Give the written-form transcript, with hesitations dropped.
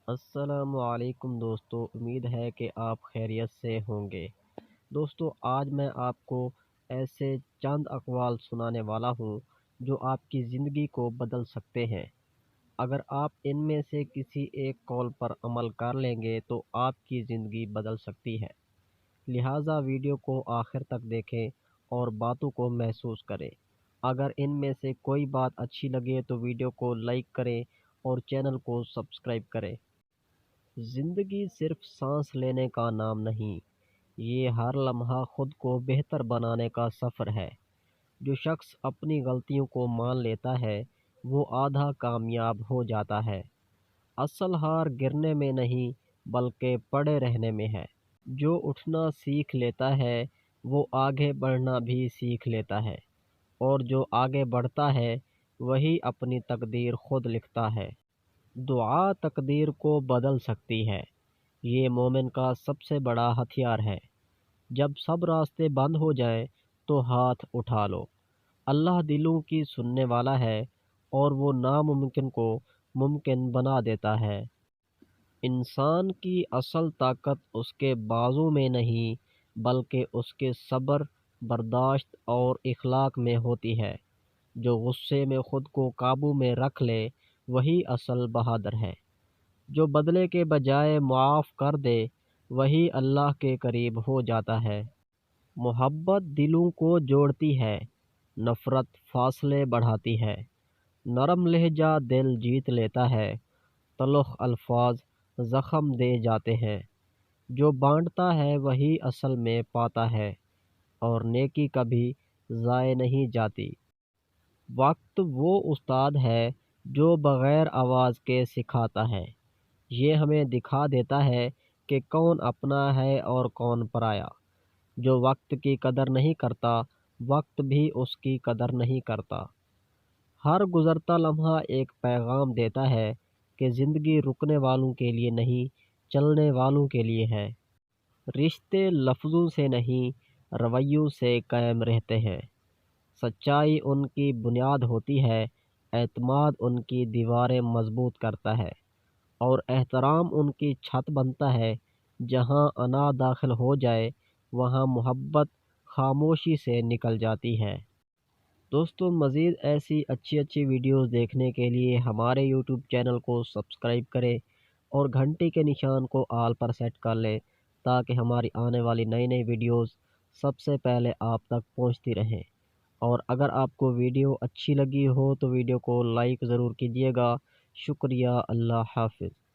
السلام علیکم دوستو، امید ہے کہ آپ خیریت سے ہوں گے۔ دوستو، آج میں آپ کو ایسے چند اقوال سنانے والا ہوں جو آپ کی زندگی کو بدل سکتے ہیں۔ اگر آپ ان میں سے کسی ایک قول پر عمل کر لیں گے تو آپ کی زندگی بدل سکتی ہے۔ لہٰذا ویڈیو کو آخر تک دیکھیں اور باتوں کو محسوس کریں۔ اگر ان میں سے کوئی بات اچھی لگے تو ویڈیو کو لائک کریں اور چینل کو سبسکرائب کریں۔ زندگی صرف سانس لینے کا نام نہیں، یہ ہر لمحہ خود کو بہتر بنانے کا سفر ہے۔ جو شخص اپنی غلطیوں کو مان لیتا ہے وہ آدھا کامیاب ہو جاتا ہے۔ اصل ہار گرنے میں نہیں بلکہ پڑے رہنے میں ہے۔ جو اٹھنا سیکھ لیتا ہے وہ آگے بڑھنا بھی سیکھ لیتا ہے، اور جو آگے بڑھتا ہے وہی اپنی تقدیر خود لکھتا ہے۔ دعا تقدیر کو بدل سکتی ہے، یہ مومن کا سب سے بڑا ہتھیار ہے۔ جب سب راستے بند ہو جائیں تو ہاتھ اٹھا لو۔ اللہ دلوں کی سننے والا ہے اور وہ ناممکن کو ممکن بنا دیتا ہے۔ انسان کی اصل طاقت اس کے بازو میں نہیں بلکہ اس کے صبر، برداشت اور اخلاق میں ہوتی ہے۔ جو غصے میں خود کو قابو میں رکھ لے وہی اصل بہادر ہے۔ جو بدلے کے بجائے معاف کر دے وہی اللہ کے قریب ہو جاتا ہے۔ محبت دلوں کو جوڑتی ہے، نفرت فاصلے بڑھاتی ہے۔ نرم لہجہ دل جیت لیتا ہے، تلخ الفاظ زخم دے جاتے ہیں۔ جو بانٹتا ہے وہی اصل میں پاتا ہے، اور نیکی کبھی ضائع نہیں جاتی۔ وقت وہ استاد ہے جو بغیر آواز کے سکھاتا ہے۔ یہ ہمیں دکھا دیتا ہے کہ کون اپنا ہے اور کون پرایا۔ جو وقت کی قدر نہیں کرتا وقت بھی اس کی قدر نہیں کرتا۔ ہر گزرتا لمحہ ایک پیغام دیتا ہے کہ زندگی رکنے والوں کے لیے نہیں، چلنے والوں کے لیے ہے۔ رشتے لفظوں سے نہیں، رویوں سے قائم رہتے ہیں۔ سچائی ان کی بنیاد ہوتی ہے، اعتماد ان کی دیواریں مضبوط کرتا ہے، اور احترام ان کی چھت بنتا ہے۔ جہاں انا داخل ہو جائے وہاں محبت خاموشی سے نکل جاتی ہے۔ دوستو، مزید ایسی اچھی ویڈیوز دیکھنے کے لیے ہمارے یوٹیوب چینل کو سبسکرائب کریں اور گھنٹی کے نشان کو آل پر سیٹ کر لیں تاکہ ہماری آنے والی نئی ویڈیوز سب سے پہلے آپ تک پہنچتی رہیں۔ اور اگر آپ کو ویڈیو اچھی لگی ہو تو ویڈیو کو لائک ضرور کیجیے گا۔ شکریہ، اللہ حافظ۔